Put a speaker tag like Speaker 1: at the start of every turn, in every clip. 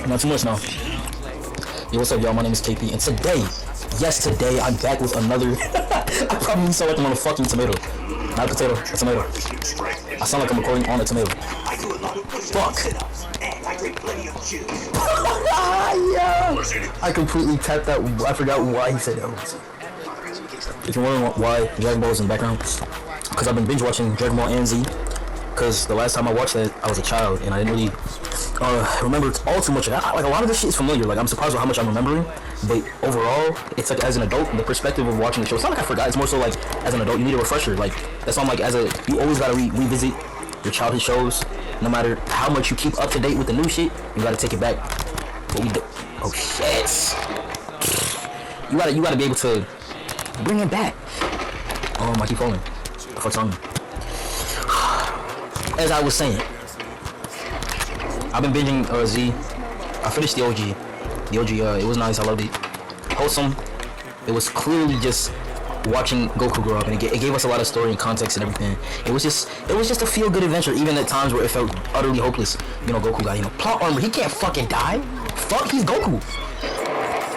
Speaker 1: Not too much now. Yo, what's up, y'all? My name is KP, and today, yes, today, I'm back with another. I probably sound like I'm on a fucking tomato. Not a potato, a tomato. I sound like I'm recording on a tomato. Fuck. Yeah. I completely tapped that. I forgot why he said that. If you're wondering why Dragon Ball is in the background, because I've been binge watching Dragon Ball and Z. Because the last time I watched that, I was a child, and I didn't really remember all too much of that. Like, a lot of this shit is familiar. Like, I'm surprised with how much I'm remembering. But overall, it's like, as an adult, the perspective of watching the show, it's not like I forgot. It's more so like, as an adult, you need a refresher. Like, that's why I'm like, you always gotta revisit your childhood shows. No matter how much you keep up to date with the new shit, you gotta take it back. What we do? Oh shit! You gotta be able to bring it back. I keep falling. The fuck's on me? As I was saying, I've been binging Z. I finished the OG. The OG, it was nice. I loved it. Wholesome. It was clearly just watching Goku grow up, and it gave us a lot of story and context and everything. It was just a feel-good adventure, even at times where it felt utterly hopeless. You know, Goku got plot armor. He can't fucking die. Fuck, he's Goku.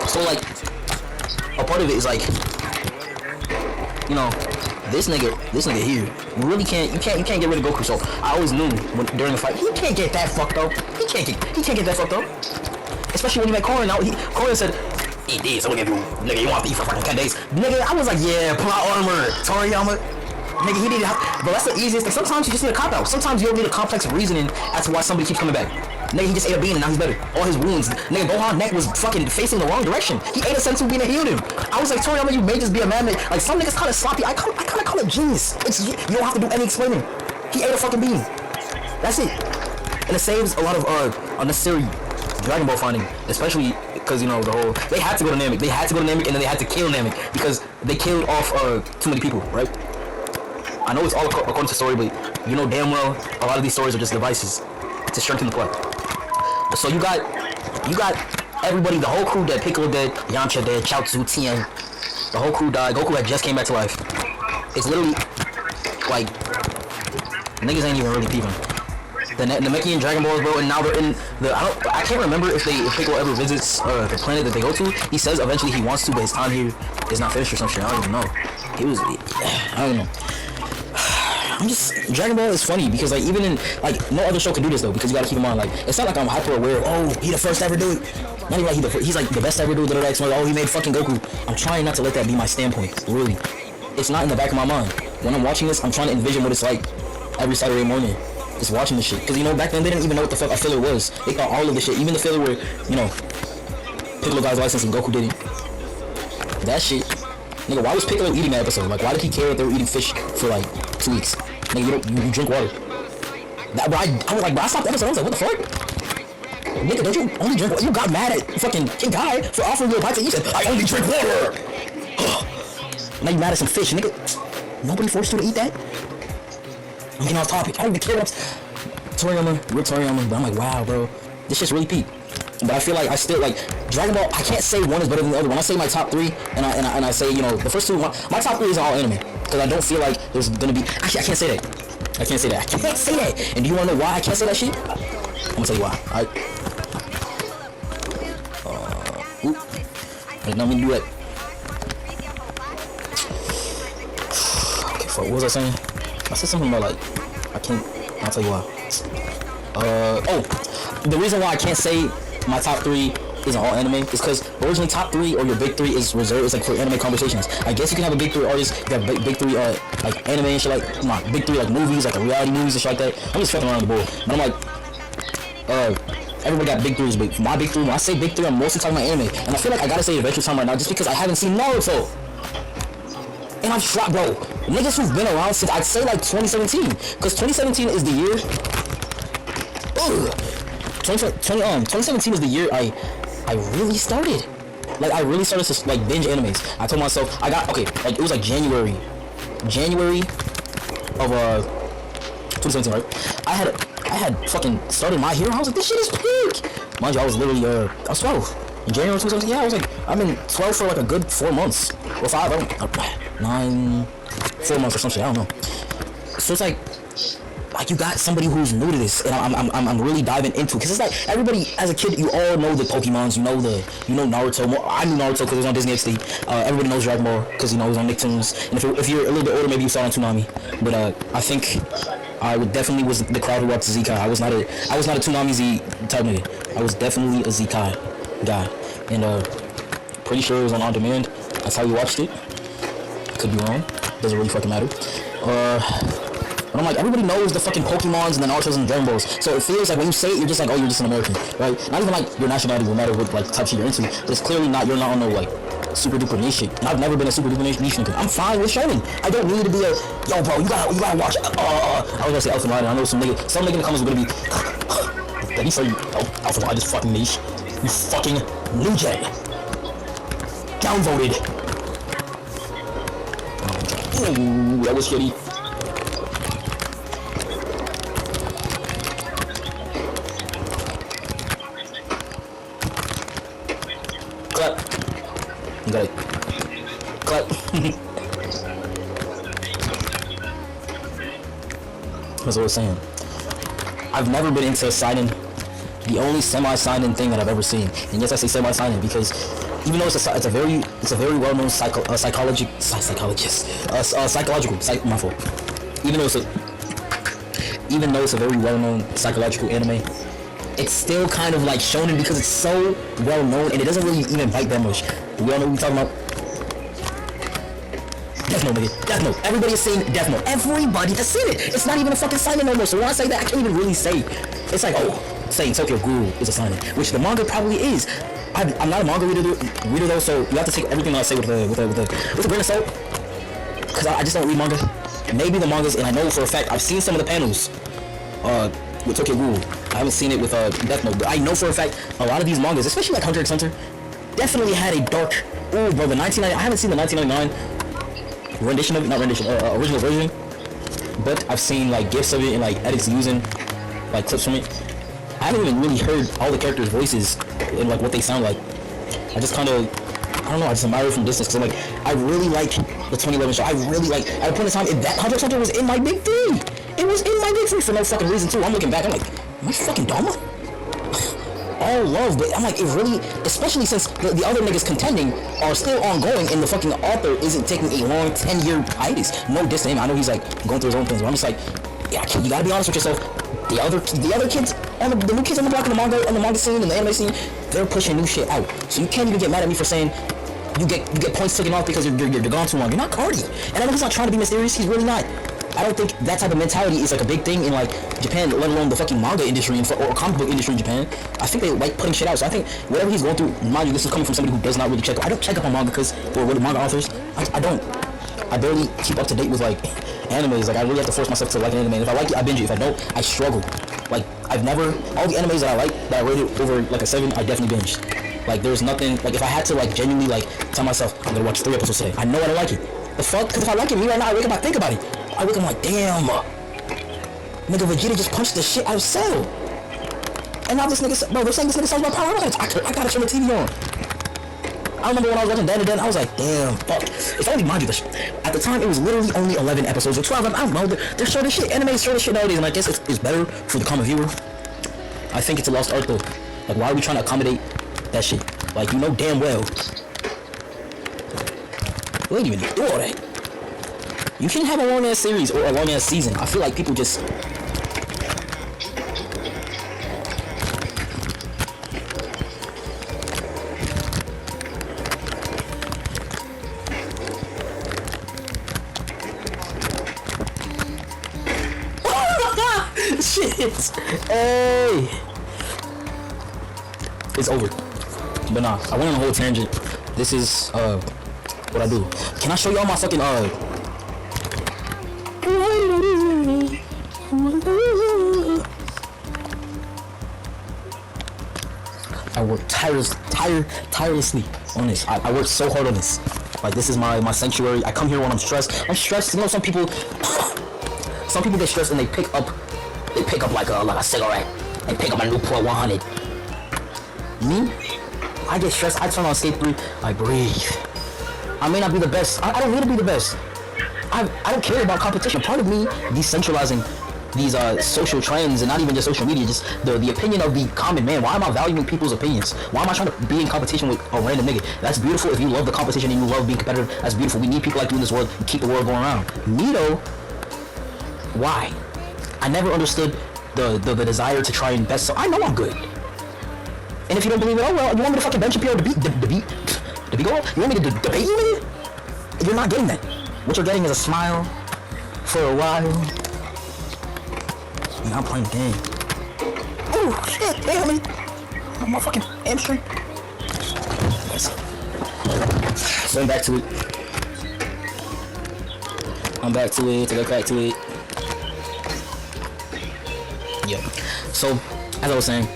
Speaker 1: So like, a part of it is like, this nigga here, you can't get rid of Goku. So I always knew during the fight, he can't get that fucked up. He can't get that fucked up. Especially when he met Korin. Korin said, eat this, I'm gonna give you, nigga, you want to eat for fucking 10 days. Nigga, I was like, yeah, plot armor, Toriyama. Nigga, he needed, but that's the easiest thing. Sometimes you just need a cop out. Sometimes you don't need a complex reasoning as to why somebody keeps coming back. Nigga, he just ate a bean and now he's better. All his wounds. Nigga, Gohan's neck was fucking facing the wrong direction. He ate a senzu bean and healed him. I was like, Toriyama, you may just be a man that, like, some niggas call it sloppy. I kind of call it genius. You don't have to do any explaining. He ate a fucking bean. That's it. And it saves a lot of unnecessary Dragon Ball fighting, especially because, the whole, they had to go to Namek. They had to go to Namek, and then they had to kill Namek because they killed off too many people, right? I know it's all according to story, but you know damn well a lot of these stories are just devices to strengthen the plot. So you got everybody, the whole crew dead. Piccolo dead, Yamcha dead, Chaozu, Tien, the whole crew died. Goku had just came back to life. It's literally like niggas ain't even really peeping. The Namekian Dragon Balls, bro, and now they're in the. I can't remember if Piccolo ever visits the planet that they go to. He says eventually he wants to, but his time here is not finished or some shit. I don't even know. I don't know. Dragon Ball is funny because, like, even in, like, no other show can do this though, because you gotta keep in mind, like, it's not like I'm hyper aware. Oh, he the first to ever do it. Not even like he's like the best to ever do it. Like, oh, he made fucking Goku. I'm trying not to let that be my standpoint. Really, it's not in the back of my mind. When I'm watching this, I'm trying to envision what it's like every Saturday morning. Just watching this shit, because back then they didn't even know what the fuck a filler was. They thought all of the shit, even the filler where Piccolo got his license and Goku didn't. That shit, nigga. Why was Piccolo eating that episode? Like, why did he care that they were eating fish for like 2 weeks? Nigga, you drink water. I was like, bro, I stopped the episode. I was like, what the fuck? Nigga, don't you only drink water? You got mad at fucking King Kai for offering you a bite to eat. You said, I only drink water. Now you mad at some fish, nigga. Nobody forced you to eat that. I'm getting off topic. I don't even care what Toriyama, but I'm like, wow, bro, this shit's really peak. But I feel like I still, like, Dragon Ball, I can't say one is better than the other. When I say my top three, and I say, the first two, my top three is all anime. Because I don't feel like there's gonna be, actually, I can't say that. I can't say that. And do you wanna know why I can't say that shit? I'm gonna tell you why. Alright. I did not mean to do that. Okay, fuck, what was I saying? I said something about, like, I'll tell you why. The reason why I can't say my top three isn't all anime is because originally top three or your big three is reserved. It's like for anime conversations. I guess you can have a big three artist, you have big three like anime and shit, like not big three like movies, like reality movies and shit like that. I'm just fucking around the bull. But I'm like, everybody got big threes, but for my big three, when I say big three, I'm mostly talking about anime. And I feel like I gotta say Adventure Time right now just because I haven't seen Naruto. And I'm shocked, bro. Niggas who've been around since, I'd say, like 2017, because 2017 is the year. 2017 is the year I really started. Like, I really started to, like, binge animes. I told myself, like, it was like January of 2017, right? I had fucking started My Hero. I was like, this shit is peak. Mind you, I was literally I was 12 in January 2017. Yeah, I was like, I've been 12 for like a good 4 months or 5. I don't, 4 months or something. I don't know. So it's like like you got somebody who's new to this, and I'm really diving into it, because it's like everybody as a kid, you all know the Pokemons, you know Naruto. I knew Naruto because it was on Disney XD. Everybody knows Dragon Ball because it was on Nicktoons, and if you're a little bit older, maybe you saw it on Toonami. But I think I would definitely was the crowd who watched Zekai. I was not a Toonami Z type nigga. I was definitely a Zekai guy, and pretty sure it was on demand. That's how you watched it. Could be wrong. Doesn't really fucking matter. But I'm like, everybody knows the fucking Pokemons and the Narutos and Dragon Balls. So it feels like when you say it, you're just like, oh, you're just an American, right? Not even like your nationality will matter what like type shit you're into. But it's clearly not. You're not on no like super duper niche shit. And I've never been a super duper niche nigga. I'm fine with shonen. I don't need to be a yo, bro. You gotta watch. I was gonna say Alpha Rider. I know some nigga in the comments are gonna be. Did he say Alpha Rider is fucking niche? You fucking new gen. Downvoted. Ooh, that was shitty. Clap. You got it. Clap. That's what I was saying. I've never been into signing. The only semi-signing thing that I've ever seen, and yes, I say semi-signing because even though it's a very well-known psychological. My fault. Even though it's a very well-known psychological anime, it's still kind of like shonen because it's so well-known and it doesn't really even bite that much. We all know what we're talking about. Death Note, nigga. Death Note. Everybody is saying Death Note. Everybody has seen it. It's not even a fucking signing no more. So when I say that, I can't even really say. It's like, oh, saying Tokyo Ghoul is a signing, which the manga probably is. I'm not a manga reader though, so you have to take everything I say with a grain of salt. Cause I just don't read manga. Maybe the mangas, and I know for a fact I've seen some of the panels with Tokyo Ghoul. I haven't seen it with Death Note, but I know for a fact a lot of these mangas, especially like Hunter x Hunter, definitely had a dark. Ooh, bro, the 1999. I haven't seen the 1999 rendition of it, not rendition, original version, but I've seen like gifs of it and like edits using like clips from it. I haven't even really heard all the characters' voices and like what they sound like. I just kind of, I don't know, I just admire it from distance because like I really like the 2011 show. I really like, at a point in time, if that Hunter x Hunter was in my big three, it was in my big three for no fucking reason too. I'm looking back, I'm like, am I fucking Dama? All love, but I'm like, it really, especially since the other niggas contending are still ongoing and the fucking author isn't taking a long 10-year hiatus. No diss to him. I know he's like going through his own things, but I'm just like, yeah, you gotta be honest with yourself. The other kids, the new kids on the block in the manga scene and the anime scene, they're pushing new shit out. So you can't even get mad at me for saying you get points taken off because you're gone too long. You're not Cardi, and I know he's not trying to be mysterious. He's really not. I don't think that type of mentality is like a big thing in like Japan, let alone the fucking manga industry or comic book industry in Japan. I think they like putting shit out. So I think whatever he's going through, mind you, this is coming from somebody who does not really check. I don't check up on manga or with manga authors. I don't. I barely keep up to date with like animes. Like I really have to force myself to like an anime. If I like it, I binge it. If I don't, I struggle. Like I've never, all the animes that I like that I rated over like a 7, I definitely binged. Like there's nothing, like if I had to like genuinely like tell myself I'm gonna watch 3 episodes today, I know I don't like it. The fuck? Because if I like it, me right now, I wake up, I think about it. I wake up, I'm like, damn, nigga, Vegeta just punched the shit out of Cell. And now this nigga, bro, they're saying this nigga sounds about power. I gotta turn the TV on. I remember when I was watching Dan, I was like, damn, fuck. If only, mind you, at the time, it was literally only 11 episodes or 12. I don't know, they're short as shit. Anime is short as shit nowadays, and I guess it's better for the common viewer. I think it's a lost art, though. Like, why are we trying to accommodate that shit? Like, you know damn well. You ain't even do all that. You shouldn't have a long-ass series or a long-ass season. I feel like people just... Shit! Hey! It's over. But nah, I went on a whole tangent. This is, what I do. Can I show y'all my fucking, I work tirelessly on this. I work so hard on this. Like, this is my sanctuary. I come here when I'm stressed. You know, some people get stressed and they pick up like a cigarette. They pick up a Newport 100. Me? I get stressed. I turn on Skate 3. I breathe. I may not be the best. I don't need to be the best. I don't care about competition. Part of me decentralizing social trends, and not even just social media, just the opinion of the common man. Why am I valuing people's opinions? Why am I trying to be in competition with a random nigga? That's beautiful. If you love the competition and you love being competitive, that's beautiful. We need people like you in this world to keep the world going around. Me though, why? I never understood the desire to try and best. So I know I'm good. And if you don't believe it, oh well, you want me to fucking bench up here to beat go? You want me to debate you? You're not getting that. What you're getting is a smile for a while. I'm playing the game. Oh shit, damn me. Oh, my fucking hamstring. So I'm back to it. I'm back to it, to get back to it. Yeah. So, as I was saying,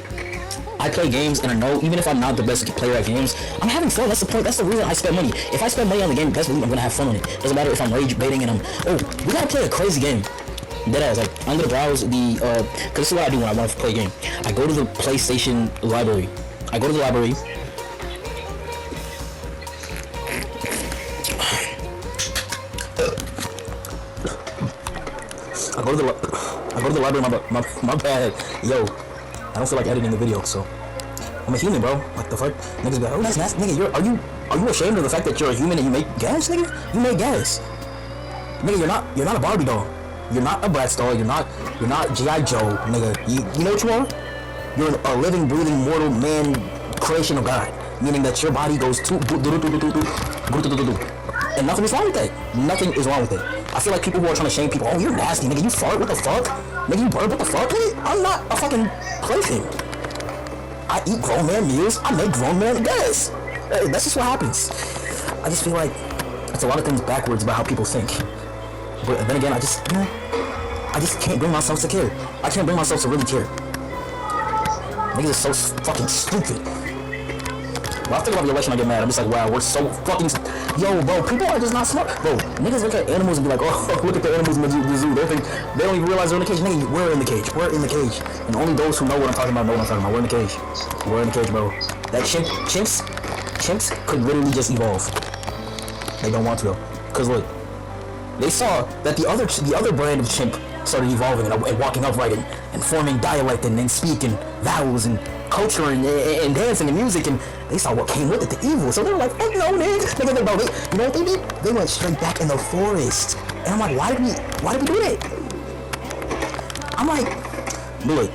Speaker 1: I play games and I know even if I'm not the best player at games, I'm having fun. That's the point. That's the reason I spend money. If I spend money on the game, best believe I'm gonna have fun on it. Doesn't matter if I'm rage baiting and we gotta play a crazy game. Deadass, like I'm gonna browse the cause this is what I do when I want to play a game. I go to the PlayStation library. I go to the library. I go to the library. My bad. Yo, I don't feel like editing the video, so I'm a human, bro. What the fuck? Niggas be like, oh, that's nasty, nigga. Are you ashamed of the fact that you're a human and you make gas, nigga? You make gas, nigga. You're not a Barbie doll. You're not a Bratz doll. You're not G.I. Joe, nigga. You know what you are? You're a living, breathing, mortal man, creation of God. Meaning that your body goes to and nothing is wrong with that. Nothing is wrong with it. I feel like people who are trying to shame people, oh, you're nasty, nigga. You fart, what the fuck? Nigga, you burp, what the fuck? Nigga, I'm not a fucking plaything. I eat grown man meals. I make grown man gas. That's just what happens. I just feel like it's a lot of things backwards about how people think. But then again, I just can't bring myself to care. I can't bring myself to really care. Niggas are so fucking stupid. When I think about the election, I get mad. I'm just like, wow, we're so fucking... Yo, bro, people are just not smart. Bro, niggas look at animals and be like, oh, look at the animals in the zoo. They don't even realize they're in the cage. Nigga, we're in the cage. We're in the cage. And only those who know what I'm talking about know what I'm talking about. We're in the cage. We're in the cage, bro. That chimps could literally just evolve. They don't want to, though. Because, look, they saw that the other brand of chimp started evolving and walking upright and forming dialect and speaking vowels and culture and dancing and music, and they saw what came with it, the evil. So they were like, fuck no, nigga. You know what they did? They went straight back in the forest. And I'm like, why did we do that? I'm like, look,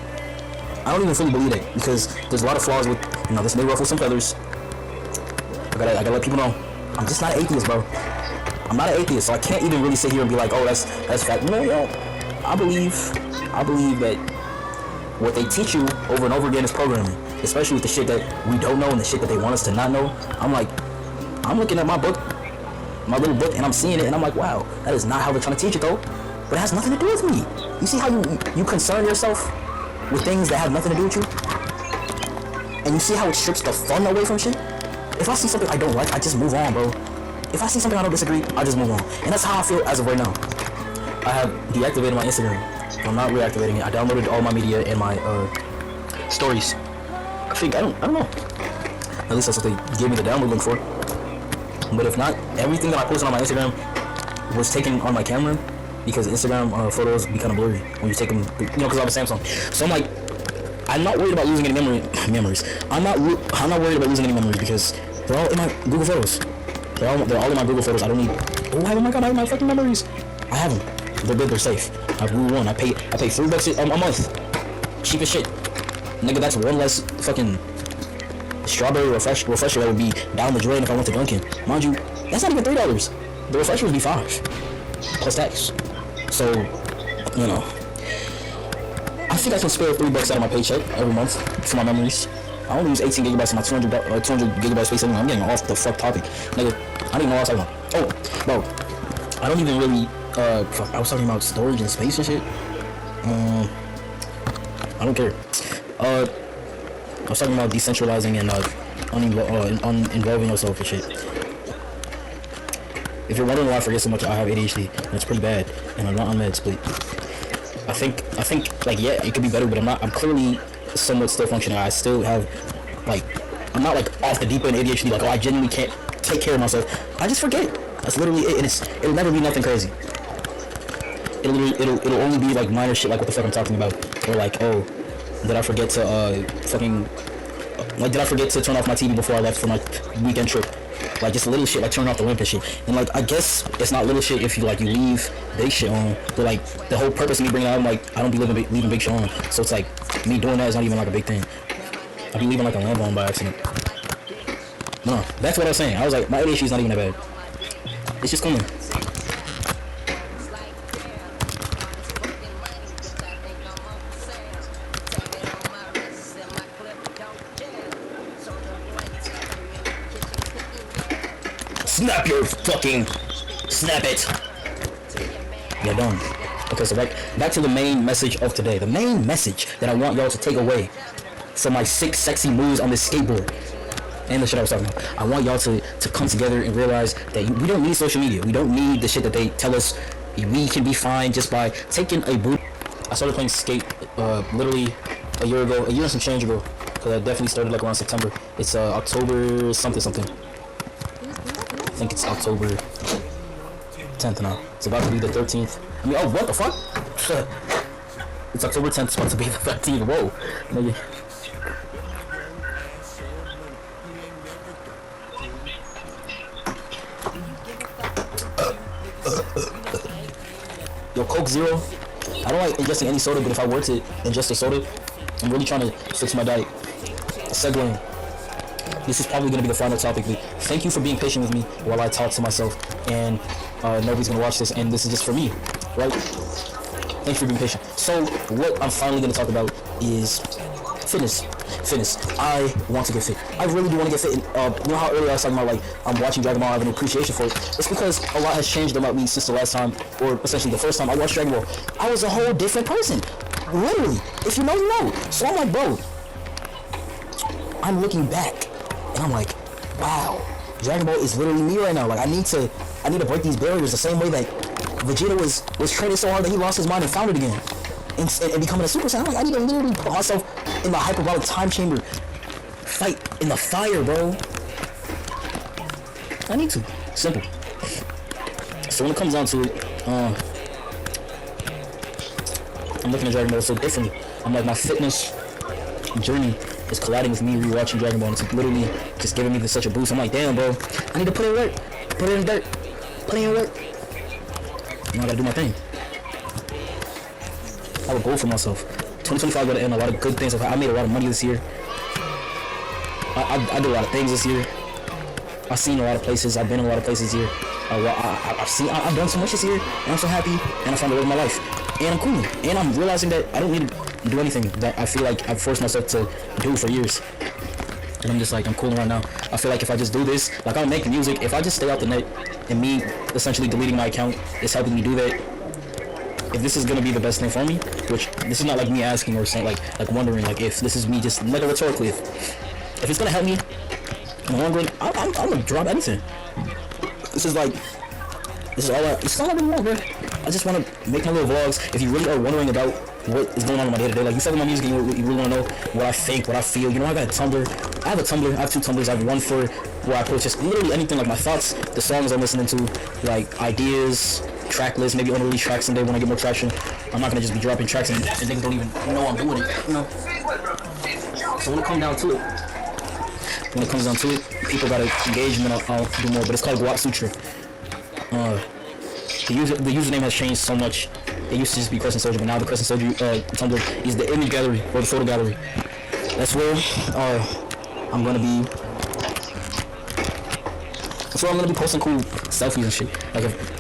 Speaker 1: I don't even fully believe it because there's a lot of flaws with, this may ruffle some feathers. I gotta let people know, I'm just not an atheist, bro. I'm not an atheist, so I can't even really sit here and be like, oh, that's fact. I believe that what they teach you over and over again is programming, especially with the shit that we don't know and the shit that they want us to not know. I'm looking at my little book, and I'm seeing it, and I'm like, wow, that is not how they're trying to teach it, though. But it has nothing to do with me. You see how you concern yourself with things that have nothing to do with you? And you see how it strips the fun away from shit? If I see something I don't like, I just move on, bro. If I see something I don't disagree, I just move on. And that's how I feel as of right now. I have deactivated my Instagram. I'm not reactivating it. I downloaded all my media and my stories. I don't know. At least that's what they gave me the download link for. But if not, everything that I posted on my Instagram was taken on my camera because Instagram photos be kind of blurry when you take them, because I have a Samsung. So I'm like, I'm not worried about losing any memories. I'm not worried about losing any memories because they're all in my Google Photos. They're all in my Google Photos. I don't need. Oh my god, I have my fucking memories. I have them. They're good. They're safe. I have Google One. I pay $3 a month. Cheap as shit. Nigga, that's one less fucking strawberry refresher that would be down the drain if I went to Dunkin'. Mind you, that's not even $3. The refresher would be $5 plus tax. So, I think I can spare $3 out of my paycheck every month for my memories. I only use 18 gigabytes of my 200 gigabyte space anymore. I'm getting off the fuck topic. Nigga, I don't even know what I was talking about. Oh, bro, I don't even really, I was talking about storage and space and shit. I don't care. I was talking about decentralizing and uninvolving yourself and shit. If you're wondering why I forget so much, I have ADHD, and it's pretty bad, and I'm not on meds, but I think, like, yeah, it could be better, but I'm clearly somewhat still functioning. I still have, like, I'm not, like, off the deep end ADHD, like, oh, I genuinely can't take care of myself. I just forget. That's literally it, and it'll never be nothing crazy. it'll only be like minor shit, like what the fuck I'm talking about, or like, oh, did I forget to like, did I forget to turn off my TV before I left for my weekend trip? Like, just little shit, like turning off the lamp and shit. And like, I guess it's not little shit if you like you leave big shit on. But like, the whole purpose of me bringing it out, I'm like, I don't be leaving big shit on. So it's like, me doing that is not even like a big thing. I be leaving like a lamp on by accident. No, that's what I was saying. I was like, my ADHD is not even that bad. It's just coming. Snap your fucking... Snap it! You're done. Okay, so back to the main message of today. The main message that I want y'all to take away from my 6 sexy moves on this skateboard and the shit I was talking about. I want y'all to come together and realize that we don't need social media. We don't need the shit that they tell us we can be fine just by taking a boot. I started playing skate literally a year and some change ago. Because I definitely started like around September. It's October something. I think it's October 10th now. It's about to be the 13th. I mean, oh, what the fuck? It's October 10th, it's about to be the 13th. Whoa. Nigga. Yo, Coke Zero. I don't like ingesting any soda, but if I were to ingest a soda, I'm really trying to fix my diet. Segueing. This is probably going to be the final topic. Thank you for being patient with me while I talk to myself, and nobody's going to watch this, and this is just for me, right? Thank you for being patient. So what I'm finally going to talk about is fitness. I want to get fit. I really do want to get fit. You know how earlier I was talking about, like, I'm watching Dragon Ball, I have an appreciation for it. It's because a lot has changed about me since the last time, or essentially the first time I watched Dragon Ball. I was a whole different person. Literally. If you know, you know. So I'm like, bro, I'm looking back, and I'm like, wow, Dragon Ball is literally me right now. Like, I need to break these barriers the same way that Vegeta was training so hard that he lost his mind and found it again. And becoming a Super Saiyan. I'm like, I need to literally put myself in the hyperbolic time chamber. Fight in the fire, bro. I need to. Simple. So when it comes down to it, I'm looking at Dragon Ball so differently. I'm like, my fitness journey is colliding with me rewatching Dragon Ball, and it's literally just giving me such a boost. I'm like, damn, bro, I need to put in work. Put it in dirt. Put in work. Now I gotta do my thing. I have a goal for myself. 2025 gotta end. A lot of good things. I made a lot of money this year. I did a lot of things this year. I've seen a lot of places. I've been in a lot of places here. I've done so much this year, and I'm so happy. And I found the love of my life, and I'm cool. And I'm realizing that I don't need to do anything that I feel like I've forced myself to do for years. And I'm just like, I'm cooling right now. I feel like if I just do this, like, I'll make music. If I just stay out the net, and me essentially deleting my account is helping me do that. If this is gonna be the best thing for me, which this is not like me asking or saying, like wondering, like, if this is me just like rhetorically, if it's gonna help me in the long run, I'm gonna drop anything. This is all I really want, bro. I just want to make my little vlogs. If you really are wondering about what is going on in my day-to-day, like, you follow my music and you really want to know what I think, what I feel, you know, I got a Tumblr. I have a Tumblr. I have 2 Tumblrs. I have one for where I post just literally anything, like my thoughts, the songs I'm listening to, like ideas, track lists, maybe unreleased tracks someday when I get more traction. I'm not gonna just be dropping tracks and niggas don't even know I'm doing it, you know. So when it comes down to it, people gotta engage and then I'll do more. But it's called Guap Sutra. The username has changed so much. It used to just be Crescent Soldier, but now the Crescent Soldier Tumblr is the image gallery or the photo gallery. That's where I'm gonna be. So I'm gonna be posting cool selfies and shit.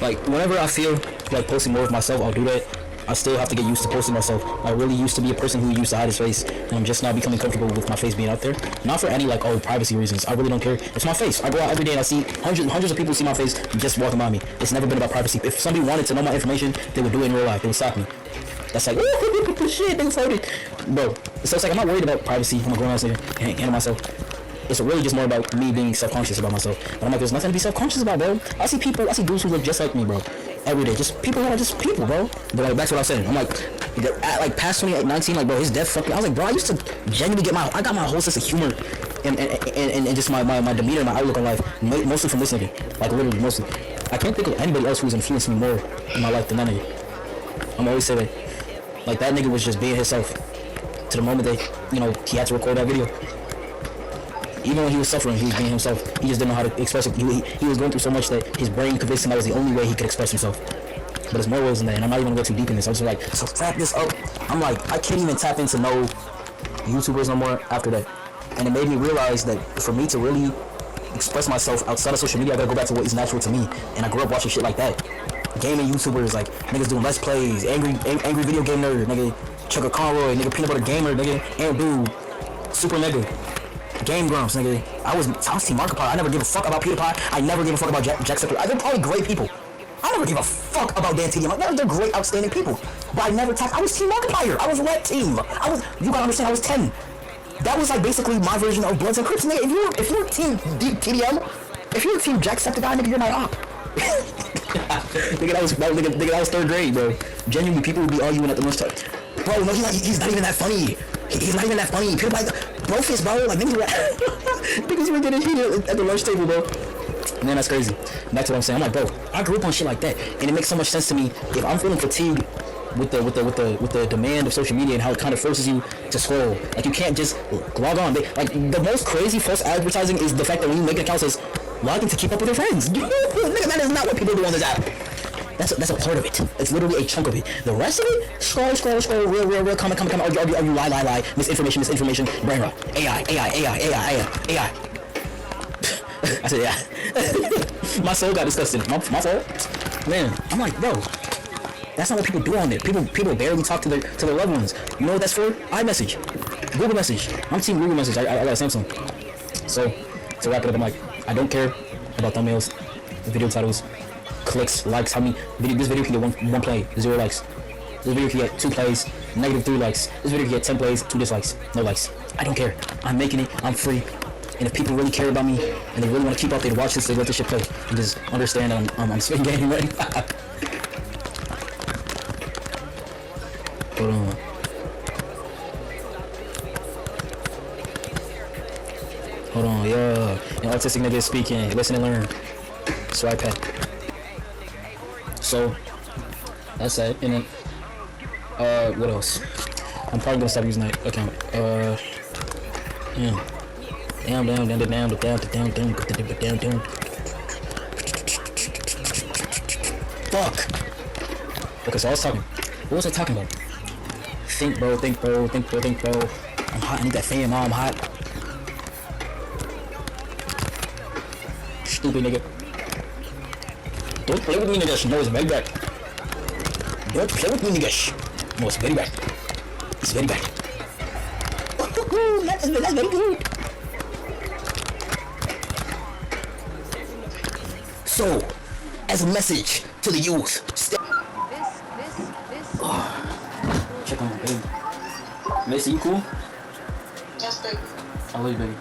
Speaker 1: Like whenever I feel like posting more of myself, I'll do that. I still have to get used to posting myself. I really used to be a person who used to hide his face, and I'm just now becoming comfortable with my face being out there. Not for any privacy reasons. I really don't care. It's my face. I go out every day and I see hundreds of people see my face just walking by me. It's never been about privacy. If somebody wanted to know my information, they would do it in real life. They would stop me. That's like, ooh, shit, they floated, bro. So it's like I'm not worried about privacy. I'm going out there and handle myself. It's really just more about me being self-conscious about myself. But I'm like, there's nothing to be self-conscious about, bro. I see dudes who look just like me, bro. Every day, just people who are just people, bro. But like, that's what I was saying. I'm like, at like past 28, 19, like, bro, his death fucking. I was like, bro, I used to genuinely I got my whole sense of humor and just my demeanor and my outlook on life, mostly from this nigga. Like, literally, mostly. I can't think of anybody else who's influenced me more in my life than that nigga. I'm always say that. Like, that nigga was just being himself to the moment that, you know, he had to record that video. Even when he was suffering, he was being himself. He just didn't know how to express it. He was going through so much that his brain convinced him that was the only way he could express himself. But there's more ways than that, and I'm not even gonna go too deep in this. I'm just like, so wrap this up. I'm like, I can't even tap into no YouTubers no more after that. And it made me realize that for me to really express myself outside of social media, I gotta go back to what is natural to me. And I grew up watching shit like that. Gaming YouTubers, like niggas doing let's plays, angry video game nerd, nigga, Chuck a Conroy, nigga, peanut butter gamer, nigga, and dude, super nigga, Game Grumps, nigga. I was Team Markiplier. I never give a fuck about PewDiePie. I never give a fuck about Jacksepticeye. They're probably great people. I never give a fuck about Dan TDM. Like, they're great, outstanding people. But I never I was Team Markiplier. I was Red Team. You gotta understand, I was 10. That was like basically my version of Bloods and Crips. Nigga, if you're Team TDM, if you're Team Jacksepticeye, nigga, you're my op. nigga, that was 3rd grade, bro. Genuinely, people would be arguing at the lunchtime. Bro, no, he's not even that funny. He's not even that funny. People like, bro, like, niggas were getting heated at the lunch table, bro. Man, that's crazy. And that's what I'm saying. I'm like, bro, I grew up on shit like that, and it makes so much sense to me. If I'm feeling fatigued with the demand of social media and how it kind of forces you to scroll, like you can't just log on. Like the most crazy false advertising is the fact that when you make an account says log in to keep up with your friends. Nigga, that is not what people do on this app. That's a part of it. It's literally a chunk of it. The rest of it, scroll, real, comment, argue, lie, misinformation, brain rot, AI. I said yeah. My soul got disgusted. My fault. Man, I'm like, bro, that's not what people do on there. People barely talk to their loved ones. You know what that's for? iMessage, Google Message. I'm Team Google Message. I got a Samsung. So to wrap it up, I'm like, I don't care about thumbnails, video titles, clicks, likes. How many this video can get one play, 0 likes. This video can get 2 plays, -3 likes. This video can get 10 plays, 2 dislikes, no likes. I don't care. I'm making it. I'm free. And if people really care about me and they really want to keep up, they'd watch this. They let this shit play and just understand that I'm spitting game right. Hold on. Hold on, yeah. An autistic nigga is speaking. Listen and learn. Swipe pad. So that's it. And then what else? I'm probably gonna stop using that account. Yeah. Down. Fuck. Okay, so I was talking. What was I talking about? Think, bro. I'm hot. I need that fan, I'm hot. Stupid nigga. Don't play with me, nigga. No, it's very bad. Don't play with me, nigga. No, it's very bad. It's very bad. That's very good. So, as a message to the youth, check on my baby. Macy, you cool?
Speaker 2: Yes, baby.
Speaker 1: I love you, baby.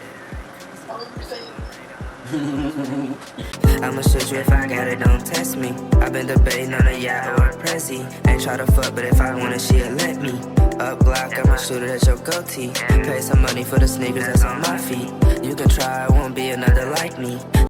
Speaker 3: I'ma shoot you if I got it, don't test me. I've been debating on a yacht or a Prezi. Ain't try to fuck, but if I want it, she'll let me. Up Glock, I'ma shoot it at your goatee. Pay some money for the sneakers that's on my feet. You can try, it won't be another like me.